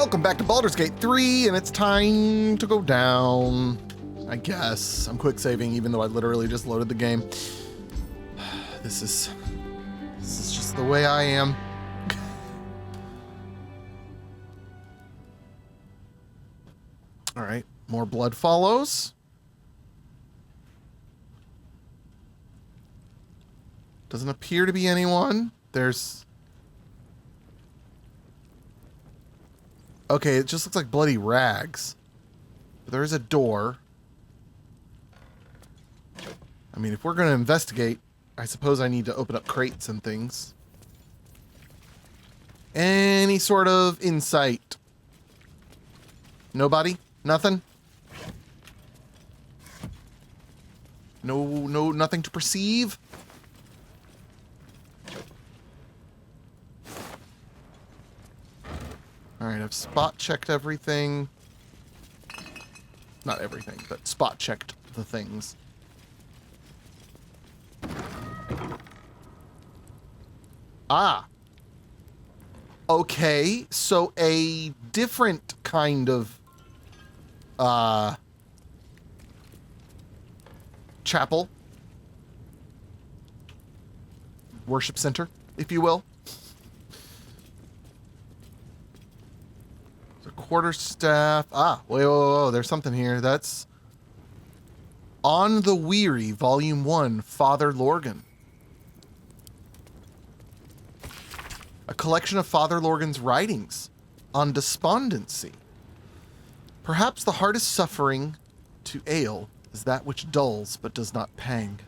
Welcome back to Baldur's Gate 3, and it's time to go down. I guess. I'm quick saving, even though I literally just loaded the game. This is just the way I am. All right, more blood follows. Doesn't appear to be anyone. There's... Okay, it just looks like bloody rags. But there is a door. I mean, if we're going to investigate, I suppose I need to open up crates and things. Any sort of insight? Nobody? Nothing? Nothing to perceive? Alright, I've spot checked everything. Not everything, but spot checked the things. Ah! Okay, so a different kind of chapel. Worship center, if you will. Quarterstaff. Ah, whoa, there's something here. That's On the Weary, Volume 1, Father Lorgan. A collection of Father Lorgan's writings on despondency. Perhaps the hardest suffering to ail is that which dulls but does not pang.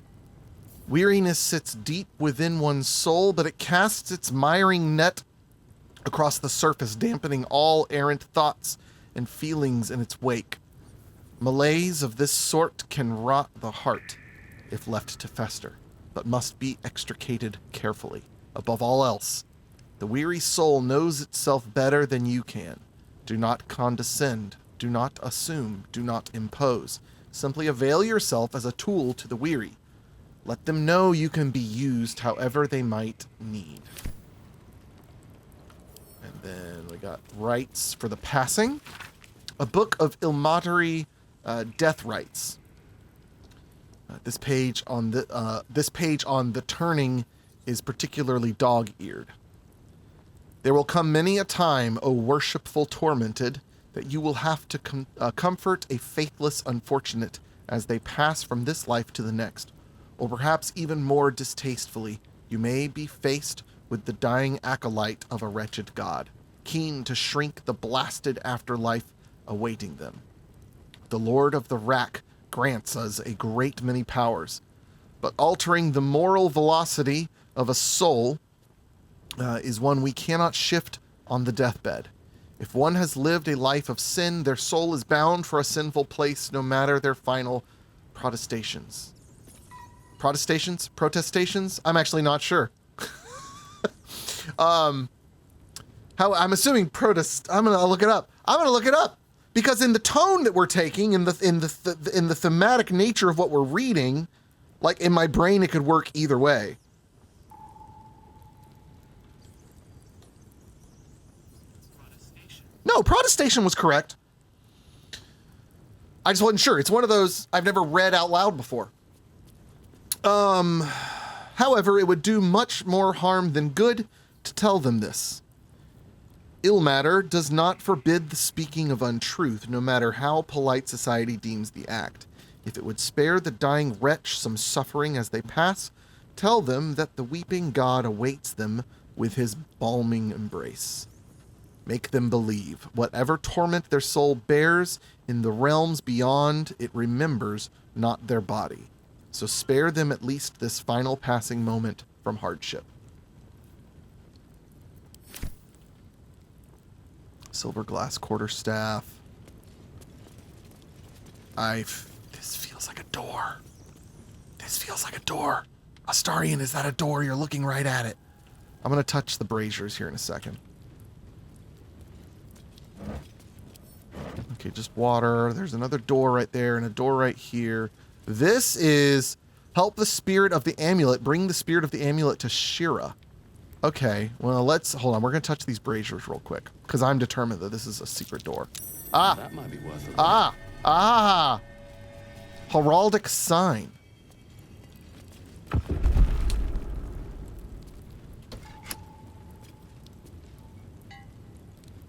Weariness sits deep within one's soul, but it casts its miring net across the surface, dampening all errant thoughts and feelings in its wake. Malaise of this sort can rot the heart if left to fester, but must be extricated carefully. Above all else, the weary soul knows itself better than you can. Do not condescend, do not assume, do not impose. Simply avail yourself as a tool to the weary. Let them know you can be used however they might need. Then we got rites for the passing. A book of Ilmateri death rites. This page on the turning is particularly dog-eared. There will come many a time, O worshipful tormented, that you will have to comfort a faithless unfortunate as they pass from this life to the next. Or perhaps even more distastefully, you may be faced with the dying acolyte of a wretched god, keen to shrink the blasted afterlife awaiting them. The Lord of the Rack grants us a great many powers, but altering the moral velocity of a soul is one we cannot shift on the deathbed. If one has lived a life of sin, their soul is bound for a sinful place, no matter their final protestations. Protestations? I'm actually not sure. I'm assuming protest. I'm gonna look it up. Because in the tone that we're taking, in the thematic nature of what we're reading, like in my brain, it could work either way. No, protestation was correct. I just wasn't sure. It's one of those I've never read out loud before. However, it would do much more harm than good to tell them this. Ill matter does not forbid the speaking of untruth, no matter how polite society deems the act. If it would spare the dying wretch some suffering as they pass, tell them that the weeping God awaits them with his balming embrace. Make them believe, whatever torment their soul bears in the realms beyond, it remembers not their body. So spare them at least this final passing moment from hardship. Silver glass quarterstaff. This feels like a door. This feels like a door. Astarian, is that a door? You're looking right at it. I'm going to touch the braziers here in a second. Okay, just water. There's another door right there and a door right here. This is help the spirit of the amulet. Bring the spirit of the amulet to Shira. Okay, well, hold on. We're going to touch these braziers real quick, because I'm determined that this is a secret door. Ah! That might be worth it. Ah! Heraldic sign.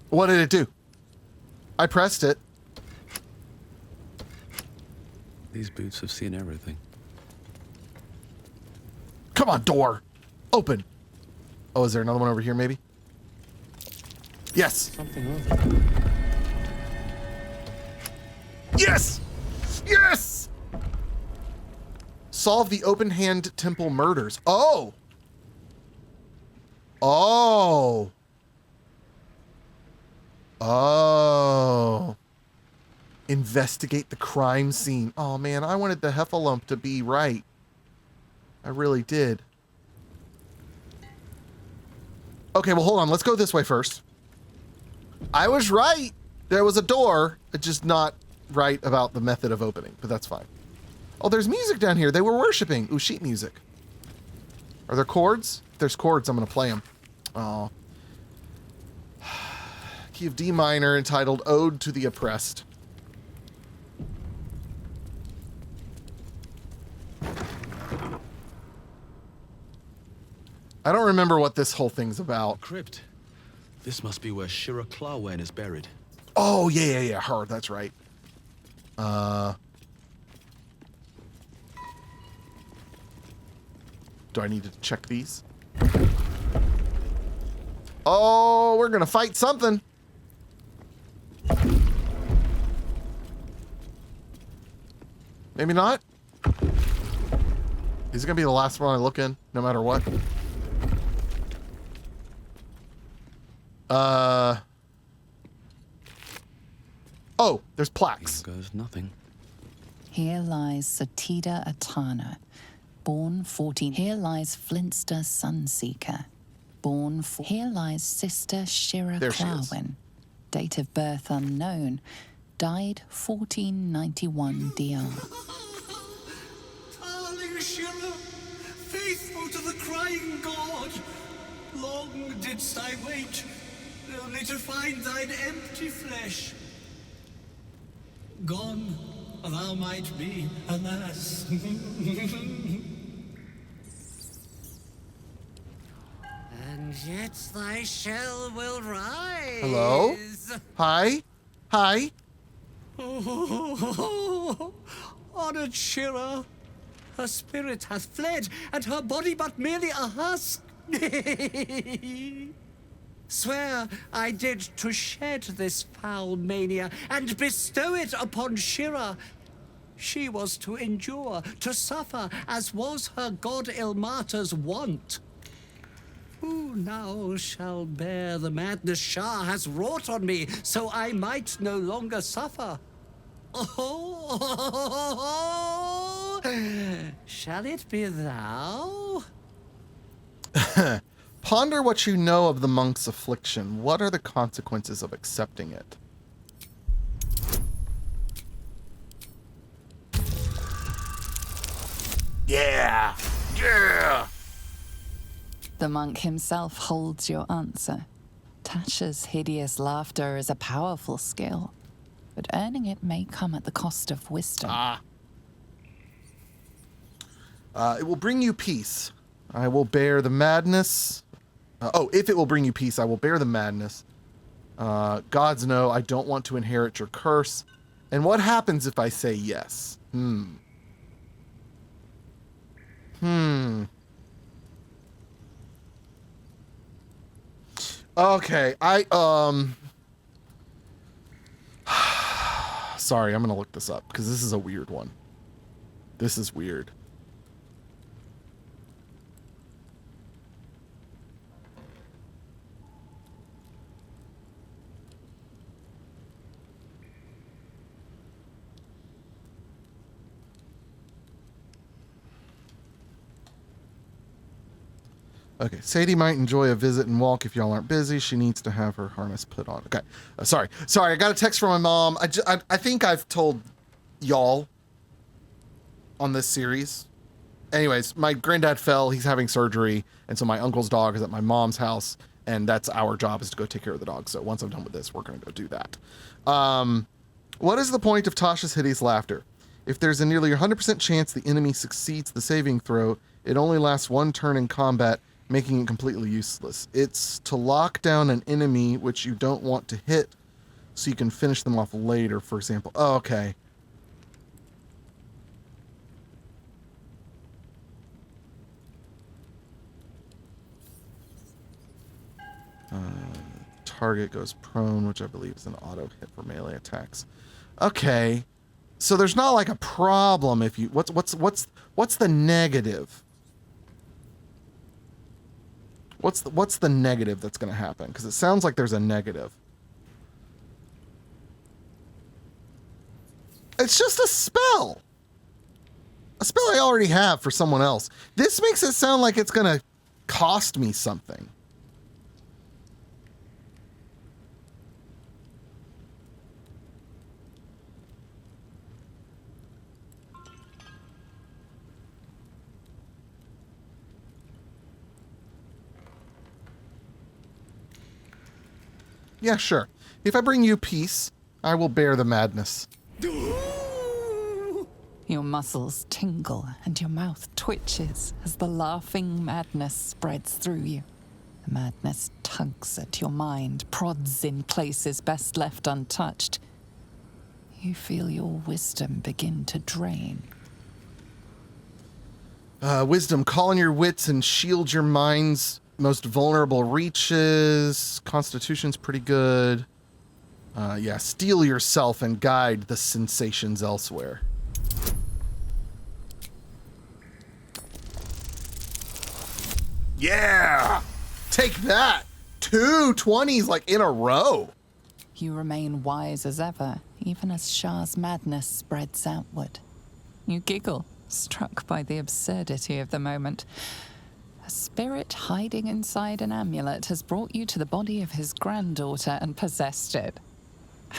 What did it do? I pressed it. These boots have seen everything. Come on, door. Open. Oh, is there another one over here, maybe? Yes. Something over. Yes! Yes! Solve the open hand temple murders. Oh! Oh! Oh. Investigate the crime scene. Oh, man, I wanted the Heffalump to be right. I really did. Okay, well, hold on. Let's go this way first. I was right. There was a door. It's just not right about the method of opening, but that's fine. Oh, there's music down here. They were worshiping. Ooh, sheet music. Are there chords? If there's chords, I'm going to play them. Oh. Key of D minor entitled Ode to the Oppressed. I don't remember what this whole thing's about. Crypt. This must be where Shira Clawen is buried. Oh, yeah, her, that's right. Do I need to check these? Oh, we're gonna fight something. Maybe not? Is it gonna be the last one I look in, no matter what? Oh, there's plaques. Here goes nothing. Here lies Satida Atana, born 14. Here lies Flintster Sunseeker, born. Here lies Sister Shira There she is. Clawen, date of birth unknown, died 1491 DR. Darling Shira, faithful to the crying god, long didst I wait, only to find thine empty flesh. Gone thou might be, alas. And yet thy shell will rise. Hello? Hi? Hi? Oh, honored Shira, her spirit hath fled, and her body but merely a husk. Swear I did to shed this foul mania and bestow it upon Shira. She was to endure, to suffer, as was her god Ilmata's wont. Who now shall bear the madness Shah has wrought on me, so I might no longer suffer? Oh, shall it be thou? Ponder what you know of the monk's affliction. What are the consequences of accepting it? Yeah! Yeah! The monk himself holds your answer. Tasha's hideous laughter is a powerful skill, but earning it may come at the cost of wisdom. It will bring you peace. I will bear the madness. If it will bring you peace, I will bear the madness. Gods know I don't want to inherit your curse. And what happens if I say yes? Okay, sorry, I'm gonna look this up, because this is a weird one. This is weird. Okay, Sadie might enjoy a visit and walk if y'all aren't busy. She needs to have her harness put on. Okay, sorry, I got a text from my mom. I think I've told y'all on this series anyways, my granddad fell. He's having surgery. And so my uncle's dog is at my mom's house. And that's our job, is to go take care of the dog. So once I'm done with this, we're going to go do that. What is the point of Tasha's hideous laughter? If there's a nearly 100% chance the enemy succeeds the saving throw, it only lasts one turn in combat, making it completely useless. It's to lock down an enemy which you don't want to hit, so you can finish them off later, for example. Oh, okay. Target goes prone, which I believe is an auto hit for melee attacks. Okay. So there's not like a problem if you... What's the negative? What's the negative that's going to happen? Because it sounds like there's a negative. It's just a spell. A spell I already have for someone else. This makes it sound like it's going to cost me something. Yeah, sure. If I bring you peace, I will bear the madness. Your muscles tingle and your mouth twitches as the laughing madness spreads through you. The madness tugs at your mind, prods in places best left untouched. You feel your wisdom begin to drain. Wisdom, call on your wits and shield your mind's most vulnerable reaches. Constitution's pretty good. Yeah, steel yourself and guide the sensations elsewhere. Yeah! Take that! 2 20s like in a row. You remain wise as ever, even as Shah's madness spreads outward. You giggle, struck by the absurdity of the moment. A spirit hiding inside an amulet has brought you to the body of his granddaughter and possessed it.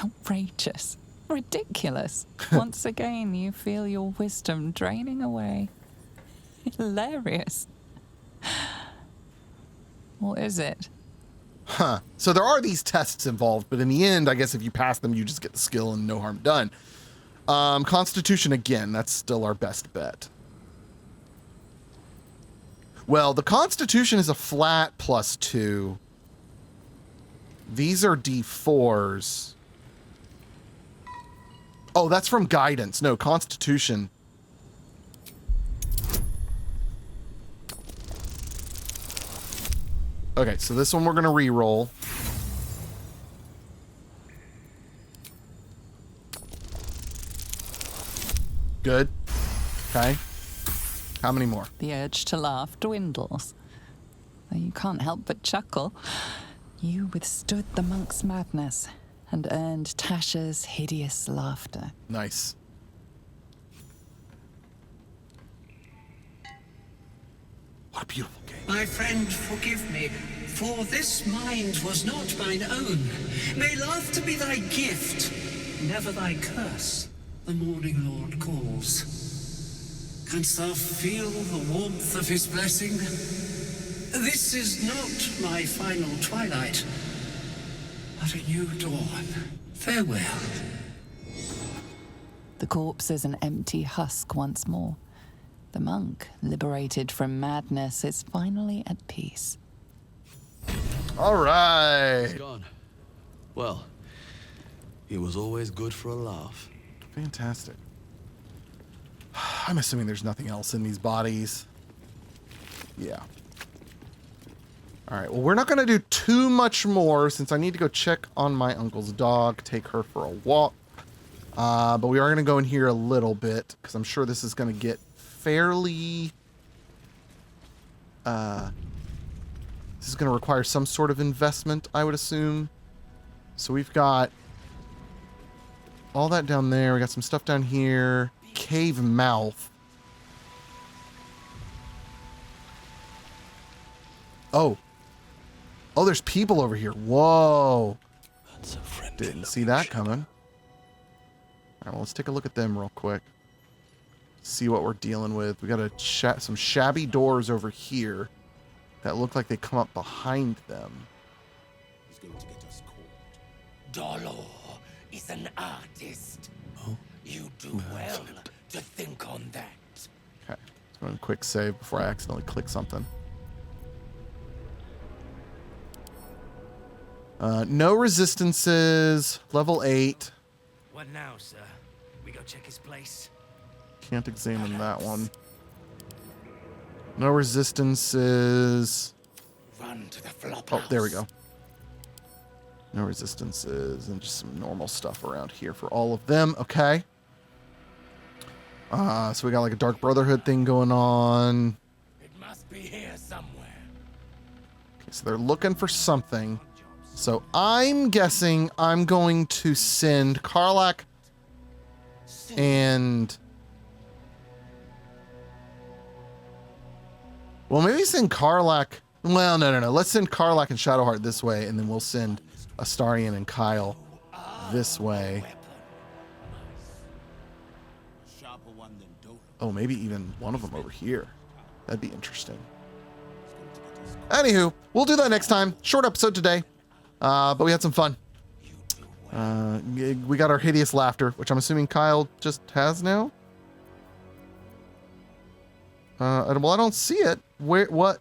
Outrageous. Ridiculous. Once again, you feel your wisdom draining away. Hilarious. What is it? Huh. So there are these tests involved, but in the end, I guess if you pass them, you just get the skill and no harm done. Constitution again, that's still our best bet. Well, the Constitution is a flat +2. These are D4s. Oh, that's from guidance. No, Constitution. Okay, so this one we're going to re-roll. Good. Okay. How many more? The urge to laugh dwindles. Though you can't help but chuckle. You withstood the monk's madness and earned Tasha's hideous laughter. Nice. What a beautiful game. My friend, forgive me, for this mind was not mine own. May laughter be thy gift, never thy curse. The morning Lord calls. Canst thou feel the warmth of his blessing? This is not my final twilight, but a new dawn. Farewell. The corpse is an empty husk once more. The monk, liberated from madness, is finally at peace. All right. He's gone. Well, he was always good for a laugh. Fantastic. I'm assuming there's nothing else in these bodies. Yeah. All right. Well, we're not going to do too much more since I need to go check on my uncle's dog, take her for a walk. But we are going to go in here a little bit because I'm sure this is going to get fairly... this is going to require some sort of investment, I would assume. So we've got all that down there. We got some stuff down here. Cave mouth. Oh. Oh, there's people over here. Whoa. That's a friend. Didn't see that coming. All right, well, let's take a look at them real quick. see what we're dealing with. We got some shabby doors over here that look like they come up behind them. He's going to get us caught. Dolor is an artist. Oh. You do well to think on that. Okay, let's go and quick save before I accidentally click something. No resistances, level 8. What now, sir? We go check his place. Can't examine that one. No resistances. Run to the flop Oh, house. there we go. No resistances and just some normal stuff around here for all of them. Okay. So we got like a Dark Brotherhood thing going on. It must be here somewhere. Okay, so they're looking for something. So I'm guessing I'm going to send Karlak and... Well, maybe send Karlak... Well, no. Let's send Karlak and Shadowheart this way, and then we'll send Astarion and Kyle this way. Sharper one than Dolor. Oh, maybe even one of them over here. That'd be interesting. Anywho, we'll do that next time. Short episode today. But we had some fun. We got our hideous laughter, which I'm assuming Kyle just has now. Well, I don't see it. Where? What?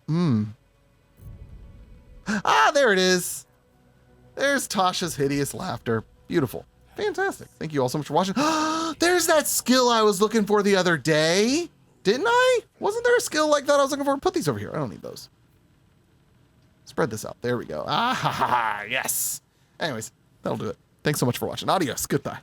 Ah, there it is. There's Tasha's hideous laughter. Beautiful. Fantastic. Thank you all so much for watching. There's that skill I was looking for the other day. Didn't I? Wasn't there a skill like that I was looking for? Put these over here. I don't need those. Spread this out. There we go. Ah, ha, ha, ha. Yes. Anyways, that'll do it. Thanks so much for watching. Adios. Goodbye.